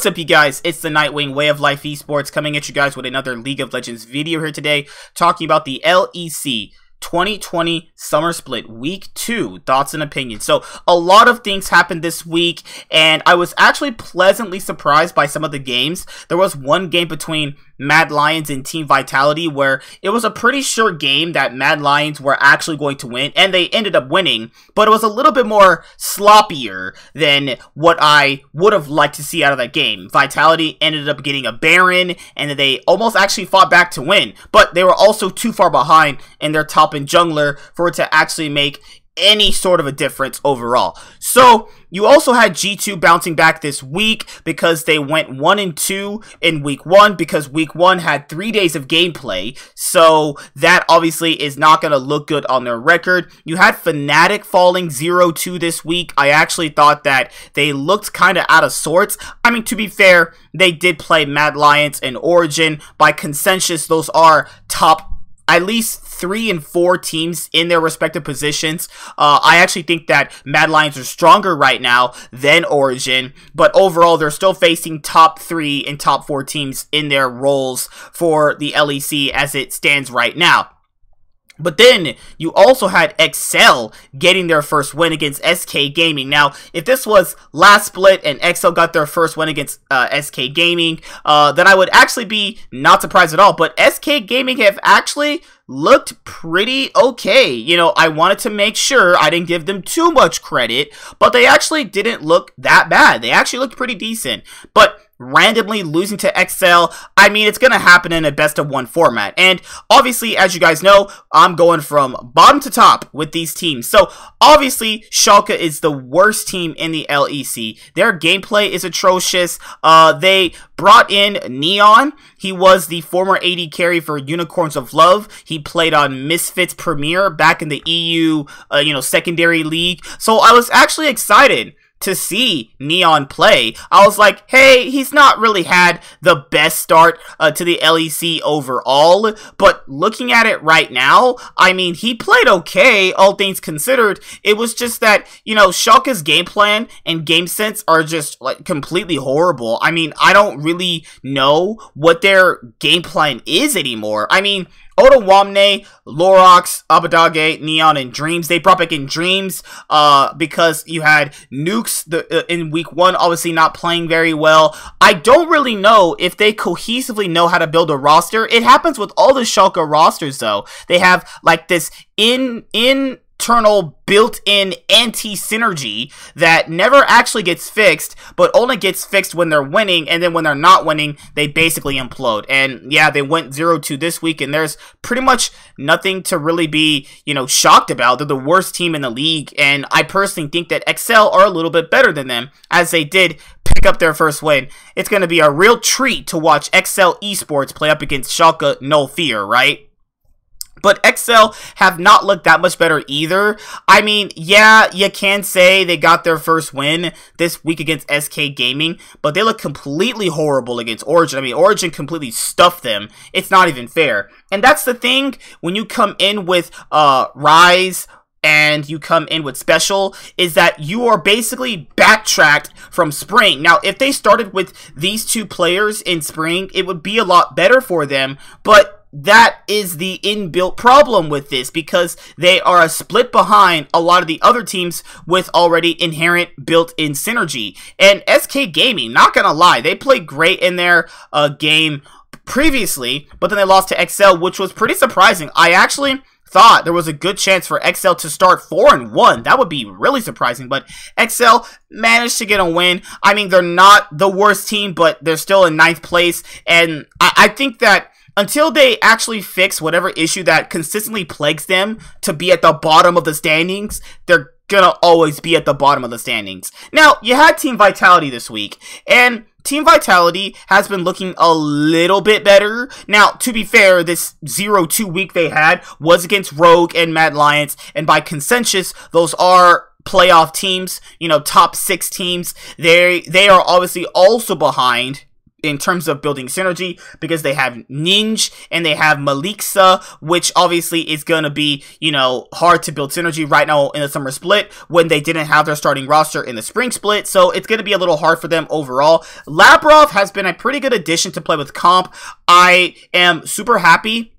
What's up, you guys? It's the Nightwing Way of Life Esports coming at you guys with another League of Legends video here today, talking about the LEC 2020 Summer Split Week 2 thoughts and opinions. So a lot of things happened this week, and I was actually pleasantly surprised by some of the games. There was one game between Mad Lions and Team Vitality where it was a pretty sure game that Mad Lions were actually going to win, and they ended up winning, but it was a little bit more sloppier than what I would have liked to see out of that game. Vitality ended up getting a Baron, and they almost actually fought back to win, but they were also too far behind in their top and jungler for it to actually make any sort of a difference overall. So you also had G2 bouncing back this week because they went 1-2 in week 1 because week 1 had 3 days of gameplay. So that obviously is not going to look good on their record. You had Fnatic falling 0-2 this week. I actually thought that they looked kind of out of sorts. I mean, to be fair, they did play Mad Lions and Origin. By consensus, those are top at least 3 and 4 teams in their respective positions. I actually think that Mad Lions are stronger right now than Origin, but overall they're still facing top 3 and top 4 teams in their roles for the LEC as it stands right now. But then you also had XL getting their first win against SK Gaming. Now, if this was last split and XL got their first win against SK Gaming, then I would actually be not surprised at all. But SK Gaming have actually looked pretty okay. You know, I wanted to make sure I didn't give them too much credit, but they actually didn't look that bad. They actually looked pretty decent. But randomly losing to XL, I mean, it's going to happen in a best-of-1 format. And obviously, as you guys know, I'm going from bottom to top with these teams. So obviously, Schalke is the worst team in the LEC. Their gameplay is atrocious. They brought in Neon. He was the former AD carry for Unicorns of Love. He played on Misfits Premier back in the EU, secondary league. So I was actually excited to see Neon play. I was like, hey, he's not really had the best start to the LEC overall, but looking at it right now, I mean, he played okay, all things considered. It was just that, Schalke's game plan and game sense are just like completely horrible. I mean, I don't really know what their game plan is anymore. I mean, Otawamne, Lorox, Abadage, Neon, and Dreams. They brought back in Dreams because you had Nukes in week 1, obviously not playing very well. I don't really know if they cohesively know how to build a roster. It happens with all the Schalke rosters, though. They have like this internal built-in anti-synergy that never actually gets fixed, but only gets fixed when they're winning, and then when they're not winning, they basically implode. And yeah, they went 0-2 this week, and there's pretty much nothing to really be, shocked about. They're the worst team in the league, and I personally think that XL are a little bit better than them, as they did pick up their first win. It's going to be a real treat to watch XL Esports play up against Schalke, no fear, right? But XL have not looked that much better either. I mean, yeah, you can say they got their first win this week against SK Gaming, but they look completely horrible against Origin. I mean, Origin completely stuffed them. It's not even fair. And that's the thing, when you come in with Rise and you come in with Special, is that you are basically backtracked from Spring. Now, if they started with these two players in Spring, it would be a lot better for them, but that is the inbuilt problem with this, because they are a split behind a lot of the other teams with already inherent built-in synergy. And SK Gaming, not gonna lie, they played great in their game previously, but then they lost to XL, which was pretty surprising. I actually thought there was a good chance for XL to start 4-1. That would be really surprising, but XL managed to get a win. I mean, they're not the worst team, but they're still in 9th place, and I think that until they actually fix whatever issue that consistently plagues them to be at the bottom of the standings, they're gonna always be at the bottom of the standings. Now, you had Team Vitality this week, and Team Vitality has been looking a little bit better. Now, to be fair, this 0-2 week they had was against Rogue and Mad Lions, and by consensus, those are playoff teams, top 6 teams. They are obviously also behind in terms of building synergy, because they have Ninja and they have Maliksa, which obviously is going to be, you know, hard to build synergy right now in the summer split when they didn't have their starting roster in the spring split. So it's going to be a little hard for them overall. Labrov has been a pretty good addition to play with comp. I am super happy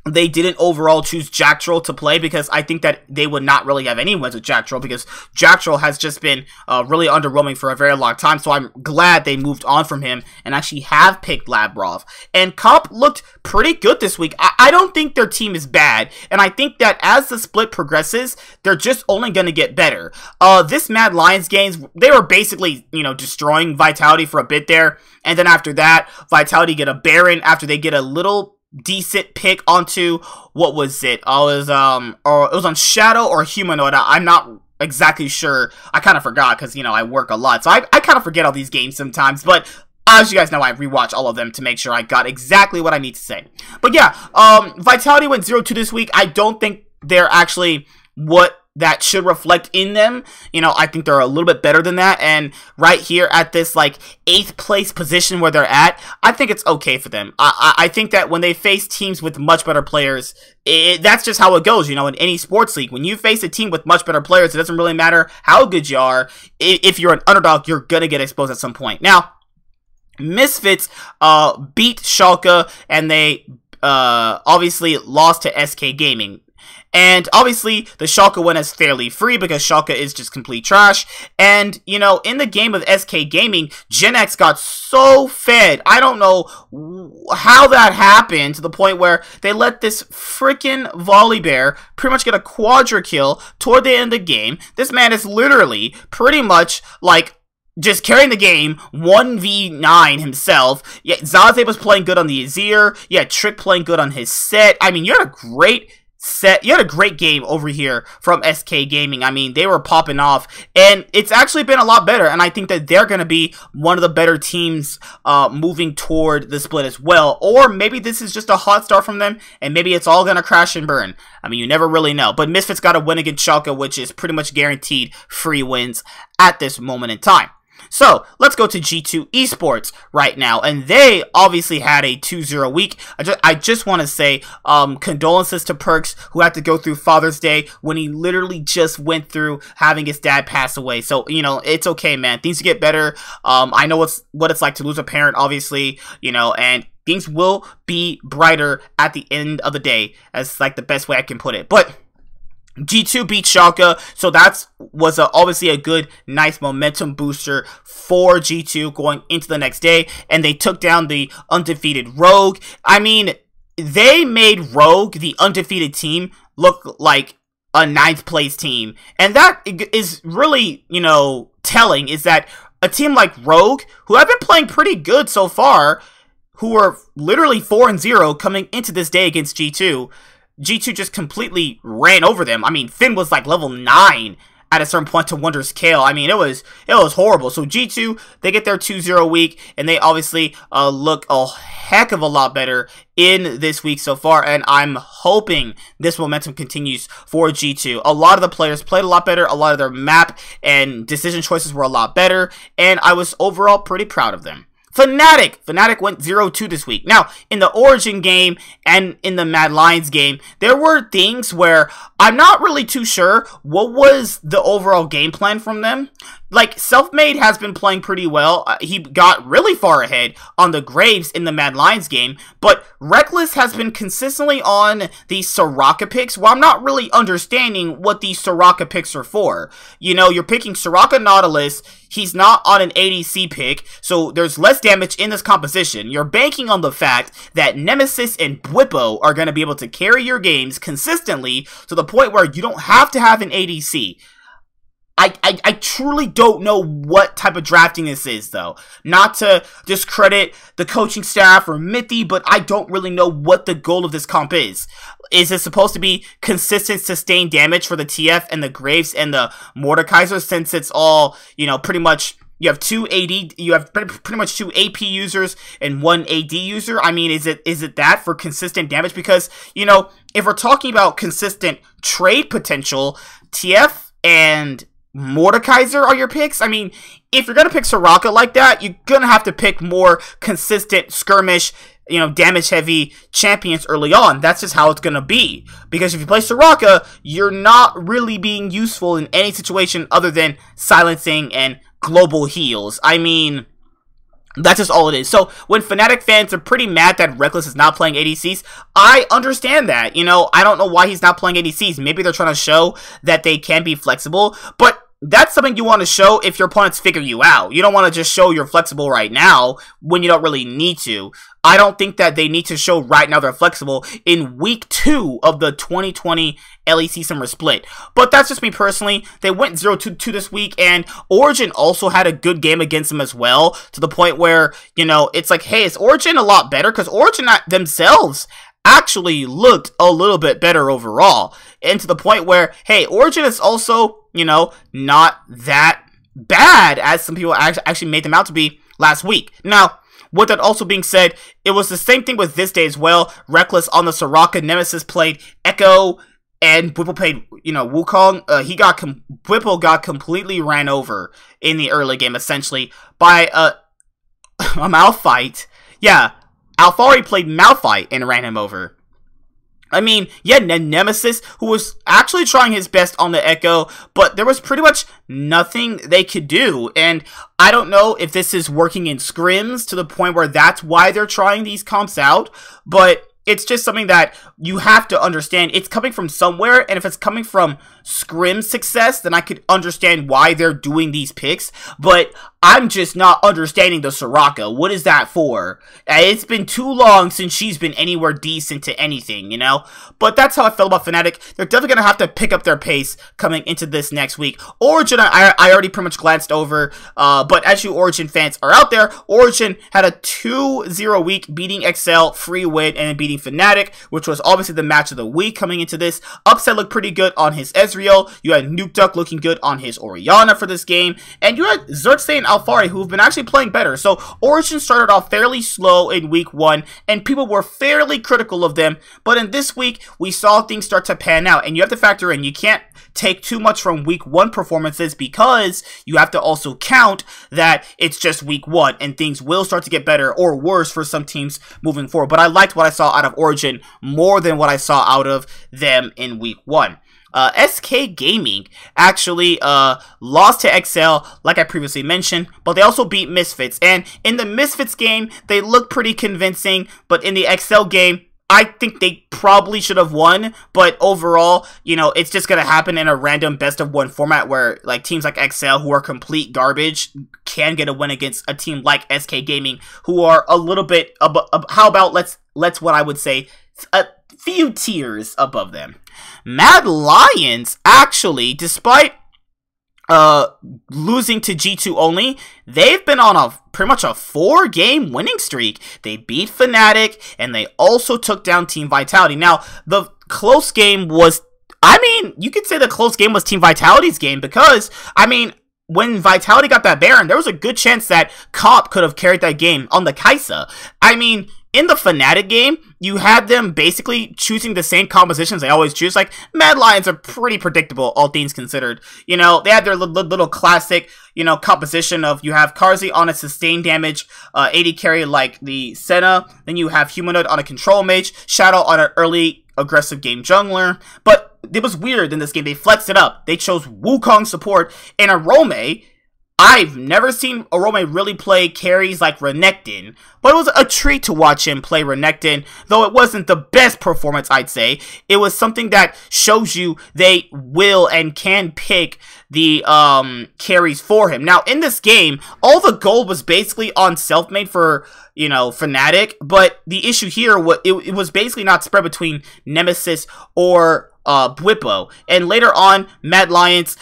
they didn't overall choose Jack Troll to play, because I think that they would not really have any wins with Jack Troll, because Jack Troll has just been really underwhelming for a very long time. So I'm glad they moved on from him and actually have picked Labrov. And Comp looked pretty good this week. I don't think their team is bad, and I think that as the split progresses, they're just only going to get better. This Mad Lions games, they were basically, you know, destroying Vitality for a bit there, and then after that, Vitality get a Baron after they get a little decent pick onto, what was it? It was on Shadow or Humanoid. I'm not exactly sure. I kind of forgot because, you know, I work a lot, so I kind of forget all these games sometimes, but as you guys know, I rewatch all of them to make sure I got exactly what I need to say. But yeah, Vitality went 0-2 this week. I don't think they're actually what that should reflect in them. You know, I think they're a little bit better than that, and right here at this like 8th place position where they're at, I think it's okay for them. I think that when they face teams with much better players, that's just how it goes, you know, in any sports league. When you face a team with much better players, it doesn't really matter how good you are. If you're an underdog, you're gonna get exposed at some point. Now, Misfits beat Schalke, and they obviously lost to SK Gaming. And obviously, the Schalke win is fairly free because Schalke is just complete trash. And, you know, in the game of SK Gaming, Gen X got so fed. I don't know how that happened, to the point where they let this freaking Volibear pretty much get a quadra kill toward the end of the game. This man is literally pretty much like just carrying the game 1v9 himself. Yeah, Zaze was playing good on the Azir. Yeah, Trick playing good on his set. I mean, you had a great set. You had a great game over here from SK Gaming. I mean, they were popping off, and it's actually been a lot better, and I think that they're going to be one of the better teams moving toward the split as well. Or maybe this is just a hot start from them, and maybe it's all going to crash and burn. I mean, you never really know. But Misfits got a win against Schalke, which is pretty much guaranteed free wins at this moment in time. So, let's go to G2 Esports right now, and they obviously had a 2-0 week. I just want to say condolences to Perks, who had to go through Father's Day when he literally just went through having his dad pass away. So, you know, it's okay, man. Things get better. I know what it's like to lose a parent, obviously, you know, and things will be brighter at the end of the day. That's like the best way I can put it. But G2 beat Schalke, so that was obviously a good, nice momentum booster for G2 going into the next day, and they took down the undefeated Rogue. I mean, they made Rogue, the undefeated team, look like a 9th place team, and that is really, you know, telling, is that a team like Rogue, who have been playing pretty good so far, who are literally 4-0 coming into this day against G2 just completely ran over them. I mean, Finn was like level 9 at a certain point to Wonder's Kale. I mean, it was horrible. So G2, they get their 2-0 week, and they obviously look a heck of a lot better in this week so far, and I'm hoping this momentum continues for G2. A lot of the players played a lot better, a lot of their map and decision choices were a lot better, and I was overall pretty proud of them. Fnatic went 0-2 this week. Now, in the Origin game and in the Mad Lions game, there were things where I'm not really too sure what was the overall game plan from them. Like, Selfmade has been playing pretty well. He got really far ahead on the Graves in the Mad Lions game, but Reckless has been consistently on the Soraka picks. Well, I'm not really understanding what these Soraka picks are for. You know, you're picking Soraka Nautilus. He's not on an ADC pick, so there's less damage in this composition. You're banking on the fact that Nemesis and Bwipo are going to be able to carry your games consistently to the point where you don't have to have an ADC. I truly don't know what type of drafting this is, though. Not to discredit the coaching staff or Mithy, but I don't really know what the goal of this comp is. Is it supposed to be consistent sustained damage for the TF and the Graves and the Mordekaiser, since it's all, you know, pretty much you have pretty much 2 AP users and 1 AD user? I mean, is it that for consistent damage? Because, you know, if we're talking about consistent trade potential, TF and Mordekaiser are your picks. I mean, if you're gonna pick Soraka like that, you're gonna have to pick more consistent skirmish, damage heavy champions early on. That's just how it's gonna be. Because if you play Soraka, you're not really being useful in any situation other than silencing and global heals. I mean, that's just all it is. So when Fnatic fans are pretty mad that Reckless is not playing ADCs, I understand that. I don't know why he's not playing ADCs. Maybe they're trying to show that they can be flexible, but that's something you want to show if your opponents figure you out. You don't want to just show you're flexible right now when you don't really need to. I don't think that they need to show right now they're flexible in week 2 of the 2020 LEC Summer Split. But that's just me personally. They went 0-2 this week, and Origin also had a good game against them as well, to the point where, it's like, hey, is Origin a lot better? Because Origin themselves actually looked a little bit better overall. And to the point where, hey, Origin is also, not that bad as some people actually made them out to be last week. Now, with that also being said, it was the same thing with this day as well. Reckless on the Soraka, Nemesis played Echo, and Whipple played, Wukong. Whipple got completely ran over in the early game, essentially, by a Malphite. Yeah, Alphari played Malphite and ran him over. I mean, yeah, Nemesis, who was actually trying his best on the Echo, but there was pretty much nothing they could do. And I don't know if this is working in scrims to the point where that's why they're trying these comps out, but it's just something that you have to understand. It's coming from somewhere, and if it's coming from scrim success, then I could understand why they're doing these picks, but I'm just not understanding the Soraka. What is that for? It's been too long since she's been anywhere decent to anything, But that's how I feel about Fnatic. They're definitely going to have to pick up their pace coming into this next week. Origin, I already pretty much glanced over, but as you Origin fans are out there, Origin had a 2-0 week, beating XL, free win, and then beating Fnatic, which was obviously the match of the week coming into this. Upset looked pretty good on his Ezreal. You had Nuke Duck looking good on his Orianna for this game, and you had Xerxes and Alphari, who have been actually playing better. So Origin started off fairly slow in week 1, and people were fairly critical of them, but in this week, we saw things start to pan out, and you have to factor in, you can't take too much from week 1 performances because you have to also count that it's just week 1 and things will start to get better or worse for some teams moving forward. But I liked what I saw out of Origin more than what I saw out of them in week 1. SK Gaming actually lost to XL, like I previously mentioned, but they also beat Misfits. And in the Misfits game, they looked pretty convincing, but in the XL game, I think they probably should have won, but overall, it's just going to happen in a random best-of-1 format where teams like XL, who are complete garbage, can get a win against a team like SK Gaming, who are a little bit, how about let's what I would say, a few tiers above them. Mad Lions, actually, despite losing to G2 only, they've been on pretty much a 4-game winning streak. They beat Fnatic, and they also took down Team Vitality. Now, the close game was, you could say the close game was Team Vitality's game, because, when Vitality got that Baron, there was a good chance that Comp could have carried that game on the Kai'Sa. In the Fnatic game, you had them basically choosing the same compositions they always choose. Mad Lions are pretty predictable, all things considered. They had their little classic, composition of, you have Karzi on a sustained damage, AD carry like the Senna, then you have Humanoid on a control mage, Shadow on an early aggressive game jungler. But it was weird in this game. They flexed it up. They chose Wukong support, and Arome. I've never seen Arome really play carries like Renekton, but it was a treat to watch him play Renekton, though it wasn't the best performance, I'd say. It was something that shows you they will and can pick the carries for him. Now, in this game, all the gold was basically on self-made for, Fnatic, but the issue here, it was basically not spread between Nemesis or Bwipo. And later on, Mad Lions,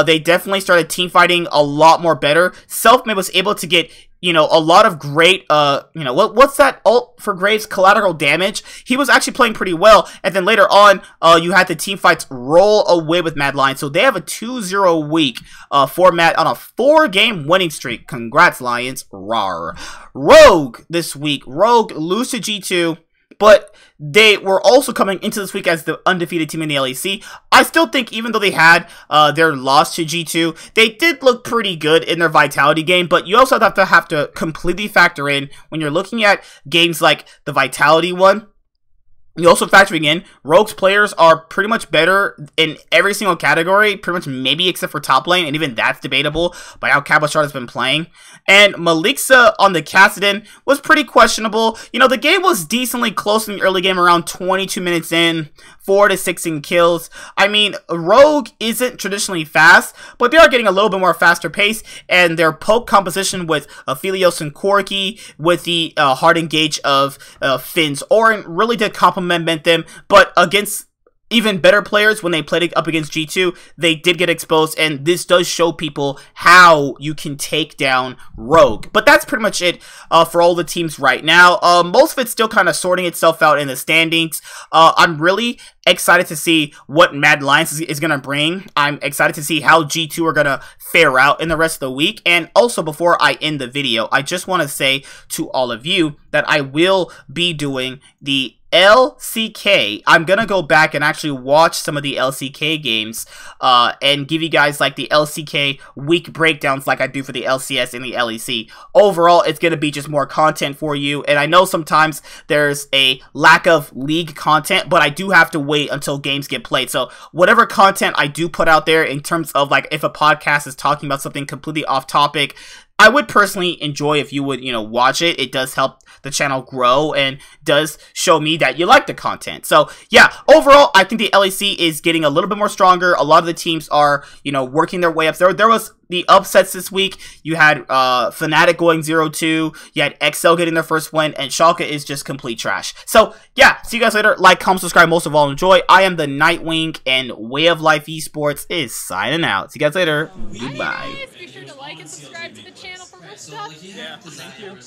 they definitely started team fighting a lot more better. Selfmade was able to get, a lot of great, what's that ult for Graves? Collateral damage. He was actually playing pretty well. And then later on, you had the team fights roll away with Mad Lions. So they have a 2-0 week format on a 4-game winning streak. Congrats, Lions. Rawr. Rogue this week. Rogue lose to G2. but they were also coming into this week as the undefeated team in the LEC. I still think even though they had their loss to G2, they did look pretty good in their Vitality game, but you also have to completely factor in when you're looking at games like the Vitality one. You also factoring in, Rogue's players are pretty much better in every single category, pretty much maybe except for top lane, and even that's debatable by how Cabochard has been playing. And Malixa on the Kassadin was pretty questionable. You know, the game was decently close in the early game, around 22 minutes in, 4 to 6 in kills. I mean, Rogue isn't traditionally fast, but they are getting a little bit more faster pace, and their poke composition with Aphelios and Corki, with the hard engage of Finn's Orin, really did complement them, but against even better players, when they played up against G2, they did get exposed, and this does show people how you can take down Rogue. But that's pretty much it for all the teams right now. Most of it's still kind of sorting itself out in the standings. I'm really excited to see what Mad Lions is going to bring. I'm excited to see how G2 are going to fare out in the rest of the week. And also, before I end the video, I just want to say to all of you that I will be doing the LCK. I'm gonna go back and actually watch some of the LCK games and give you guys like the LCK week breakdowns like I do for the LCS and the LEC. Overall, it's gonna be just more content for you, and I know sometimes there's a lack of league content, but I do have to wait until games get played. So whatever content I do put out there in terms of like if a podcast is talking about something completely off topic, I would personally enjoy if you would, you know, watch it. It does help the channel grow and does show me that you like the content. So, yeah, overall, I think the LEC is getting a little bit more stronger. A lot of the teams are, you know, working their way up. There was the upsets this week. You had Fnatic going 0-2. You had XL getting their first win, and Schalke is just complete trash. So, yeah, see you guys later. Like, comment, subscribe, most of all, enjoy. I am the Nightwing, and Way of Life Esports is signing out. See you guys later. Goodbye. Be sure to like and subscribe to the channel for more stuff. Yeah, thank you.